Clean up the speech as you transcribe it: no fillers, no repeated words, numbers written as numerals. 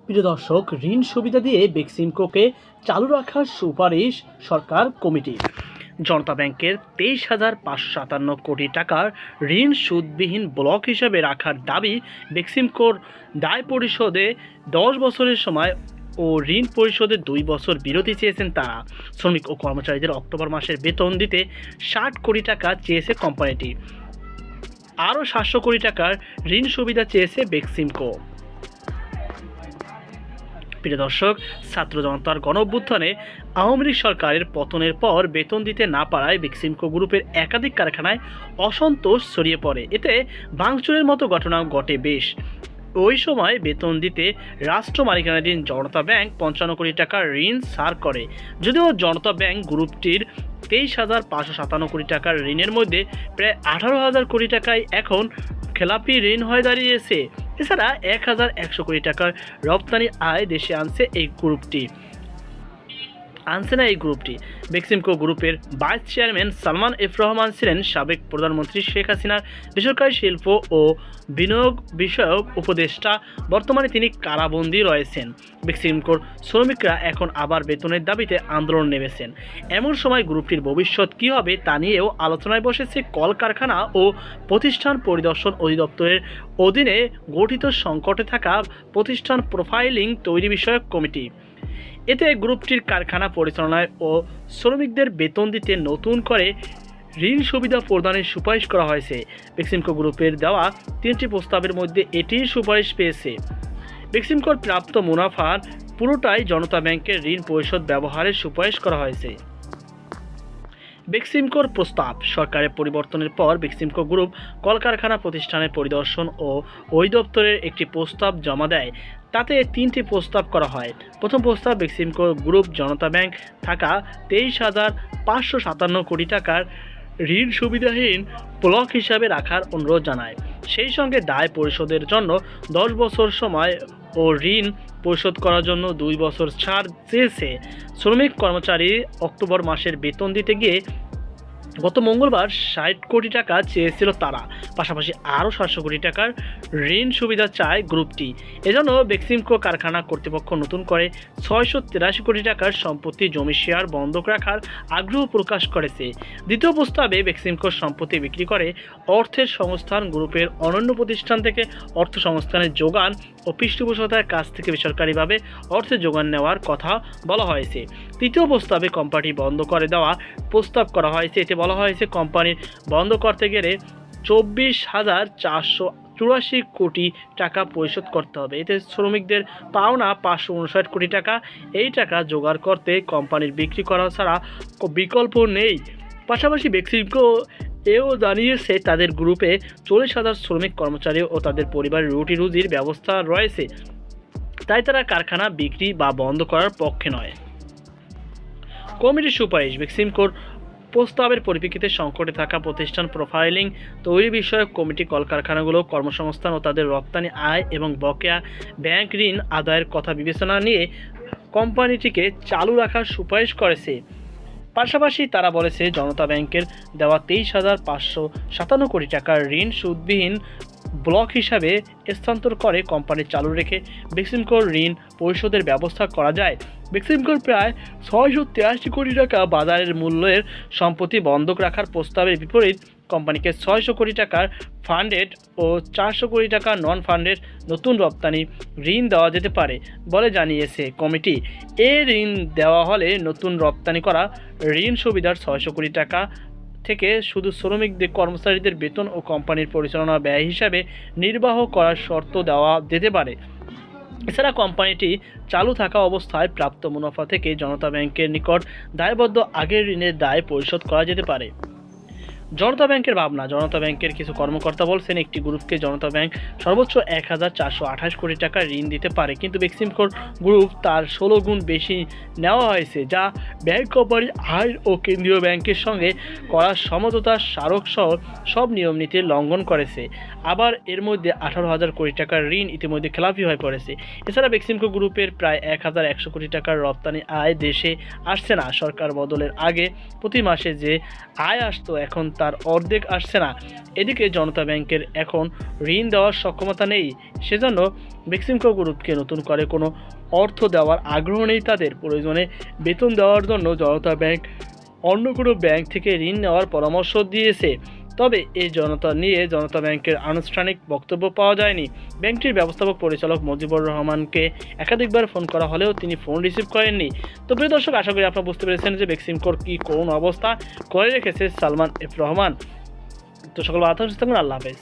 প্রিয় দর্শক, ঋণ সুবিধা দিয়ে বেক্সিমকোকে চালু রাখার সুপারিশ সরকার কমিটির। জনতা ব্যাংকের 23,557 কোটি টাকার ঋণ সুদবিহীন ব্লক হিসেবে রাখার দাবি বেক্সিমকোর দায় পরিশোধে 10 বছরের সময় ও ঋণ পরিশোধে 2 বছর বিরতি চেয়েছেন তারা। শ্রমিক ও কর্মচারীদের অক্টোবর মাসের বেতন দিতে 60 কোটি টাকা চেয়েছে কোম্পানিটি। আরও 700 কোটি টাকার ঋণ সুবিধা চেয়েছে বেক্সিমকো। প্রিয় দর্শক, ছাত্র জনতার গণঅভ্যুত্থানে আওয়ামী লীগ সরকারের পতনের পর বেতন দিতে না পারায় বেক্সিমকো গ্রুপের একাধিক কারখানায় অসন্তোষ ছড়িয়ে পড়ে। এতে ভাঙচুরের মতো ঘটনা ঘটে বেশ। ওই সময় বেতন দিতে রাষ্ট্র মালিকানাধীন জনতা ব্যাংক 55 কোটি টাকার ঋণ ছাড় করে। যদিও জনতা ব্যাংক গ্রুপটির 23,557 কোটি টাকার ঋণের মধ্যে প্রায় 18,000 কোটি টাকায় এখন খেলাপি ঋণ হয়ে দাঁড়িয়েছে। এছাড়া 1,100 কোটি টাকার রপ্তানি আয় দেশে আনছে এই গ্রুপটি। বেক্সিমকো গ্রুপের vice chairman Salman F Rahman ছিলেন সাবেক প্রধানমন্ত্রী শেখ হাসিনার বেসরকারি শিল্প ও বিনিয়োগ বিষয়ক উপদেষ্টা। বর্তমানে তিনি কারাবন্দী রয়েছেন। বেক্সিমকোর শ্রমিকরা এখন আবার বেতনের দাবিতে আন্দোলন নেমেছেন। এমন সময় গ্রুপটির ভবিষ্যৎ কী হবে তা নিয়েও আলোচনায় বসেছে কলকারখানা ও প্রতিষ্ঠান পরিদর্শন অধিদপ্তরের অধীনে গঠিত সংকটে থাকা প্রতিষ্ঠান প্রোফাইলিং তৈরি বিষয়ক কমিটি। এতে গ্রুপটির কারখানা পরিচালনায় ও শ্রমিকদের বেতন দিতে নতুন করে ঋণ সুবিধা প্রদানের সুপারিশ করা হয়েছে। বেক্সিমকো গ্রুপের দেওয়া 3টি প্রস্তাবের মধ্যে এটির সুপারিশ পেয়েছে। বেক্সিমকোর প্রাপ্ত মুনাফার পুরোটাই জনতা ব্যাংকের ঋণ পরিশোধ ব্যবহারের সুপারিশ করা হয়েছে। বেক্সিমকোর প্রস্তাব। সরকারের পরিবর্তনের পর বেক্সিমকো গ্রুপ কলকারখানা প্রতিষ্ঠানের পরিদর্শন ও অধিদপ্তরের একটি প্রস্তাব জমা দেয়। তাতে 3টি প্রস্তাব করা হয়। প্রথম প্রস্তাব, বেক্সিমকো গ্রুপ জনতা ব্যাংক থাকা 23,557 কোটি টাকার ঋণ সুবিধাহীন ব্লক হিসাবে রাখার অনুরোধ জানায়। সেই সঙ্গে দায় পরিশোধের জন্য 10 বছর সময় ও ঋণ পরিশোধ করার জন্য 2 বছর ছাড় চেয়েছে। শ্রমিক কর্মচারী অক্টোবর মাসের বেতন দিতে গিয়ে গত মঙ্গলবার 60 কোটি টাকা চেয়েছিল তারা। পাশাপাশি আরও 700 কোটি টাকার ঋণ সুবিধা চায় গ্রুপটি। এজন্য বেক্সিমকো কারখানা কর্তৃপক্ষ নতুন করে 683 কোটি টাকার সম্পত্তি জমি শেয়ার বন্ধক রাখার আগ্রহ প্রকাশ করেছে। দ্বিতীয় প্রস্তাবে বেক্সিমকোর সম্পত্তি বিক্রি করে অর্থের সংস্থান গ্রুপের অনন্য প্রতিষ্ঠান থেকে অর্থ সংস্থানের যোগান ও পৃষ্ঠপোষকতার কাছ থেকে বেসরকারিভাবে অর্থের যোগান নেওয়ার কথা বলা হয়েছে। তৃতীয় প্রস্তাবে কোম্পানি বন্ধ করে দেওয়া প্রস্তাব করা হয়েছে। এতে বলা হয়েছে কোম্পানি বন্ধ করতে গেলে 24,484 কোটি টাকা পরিশোধ করতে হবে। এতে শ্রমিকদের পাওনা 559 কোটি টাকা। এই টাকা জোগাড় করতে কোম্পানির বিক্রি করা ছাড়া বিকল্প নেই। পাশাপাশি বেক্সিমকো এও জানিয়েছে তাদের গ্রুপে 40,000 শ্রমিক কর্মচারী ও তাদের পরিবারের রুটি রুজির ব্যবস্থা রয়েছে, তাই তারা কারখানা বিক্রি বা বন্ধ করার পক্ষে নয়। কমিটির সুপারিশ। বেক্সিমকোর প্রস্তাবের পরিপ্রেক্ষিতে সংকটে থাকা প্রতিষ্ঠান প্রোফাইলিং তৈরি বিষয়ক কমিটি কলকারখানাগুলো কর্মসংস্থান ও তাদের রপ্তানি আয় এবং বকেয়া ব্যাংক ঋণ আদায়ের কথা বিবেচনা নিয়ে কোম্পানিটিকে চালু রাখার সুপারিশ করেছে। পাশাপাশি তারা বলেছে জনতা ব্যাংকের দেওয়া 23,557 কোটি টাকার ঋণ সুদবিহীন ব্লক হিসাবে স্থানান্তর করে কোম্পানি চালু রেখে বেক্সিমকোর ঋণ পরিশোধের ব্যবস্থা করা যায়। বেক্সিমকোর প্রায় 683 কোটি টাকা বাজারের মূল্যের সম্পত্তি বন্ধক রাখার প্রস্তাবের বিপরীত কোম্পানিকে 600 কোটি টাকার ফান্ডেড ও 400 কোটি টাকা নন ফান্ডেড নতুন রপ্তানি ঋণ দেওয়া যেতে পারে বলে জানিয়েছে কমিটি। ঋণ দেওয়া হলে নতুন রপ্তানি করা ঋণ সুবিধার 600 কোটি টাকা থেকে শুধু শ্রমিকদের কর্মচারীদের বেতন ও কোম্পানির পরিচালনা ব্যয় হিসাবে নির্বাহ করার শর্ত দেওয়া যেতে পারে। এছাড়া কোম্পানিটি চালু থাকা অবস্থায় প্রাপ্ত মুনাফা থেকে জনতা ব্যাংকের নিকট দায়বদ্ধ আগের ঋণের দায় পরিশোধ করা যেতে পারে। জনতা ব্যাংকের ভাবনা। জনতা ব্যাংকের কিছু কর্মকর্তা বলছেন একটি গ্রুপকে জনতা ব্যাংক সর্বোচ্চ 1,428 কোটি টাকা ঋণ দিতে পারে, কিন্তু বেক্সিমকো গ্রুপ তার 16 গুণ বেশি নেওয়া হয়েছে, যা ব্যাংক কোম্পানির আইন ও কেন্দ্রীয় ব্যাংকের সঙ্গে করা সমঝোতা স্মারক সহ সব নিয়মনীতি লঙ্ঘন করেছে। আবার এর মধ্যে 18,000 কোটি টাকার ঋণ ইতিমধ্যে খেলাপি হয়ে পড়েছে। এছাড়া বেক্সিমকো গ্রুপের প্রায় 1,100 কোটি টাকার রপ্তানি আয় দেশে আসছে না। সরকার বদলের আগে প্রতি মাসে যে আয় আসতো এখন তার অর্ধেক আসছে না। এদিকে জনতা ব্যাংকের এখন ঋণ দেওয়ার সক্ষমতা নেই, সেজন্য বেক্সিমকো গ্রুপকে নতুন করে কোনো অর্থ দেওয়ার আগ্রহ নেই তাদের। প্রয়োজনে বেতন দেওয়ার জন্য জনতা ব্যাংক অন্য কোনো ব্যাংক থেকে ঋণ নেওয়ার পরামর্শ দিয়েছে। তবে এই জনতা ব্যাংকের আনুষ্ঠানিক বক্তব্য পাওয়া যায়নি। ব্যাংকটির ব্যবস্থাপক পরিচালক মুজিবুর রহমানকে একাধিকবার ফোন করা হলেও তিনি ফোন রিসিভ করেননি। তো প্রিয় দর্শক, আশা করি আপনারা বুঝতে পেরেছেন যে বেক্সিমকোর কি কোন অবস্থা করে রেখেছে সালমান এফ রহমান। তো সকল আল্লাহ হাফেজ।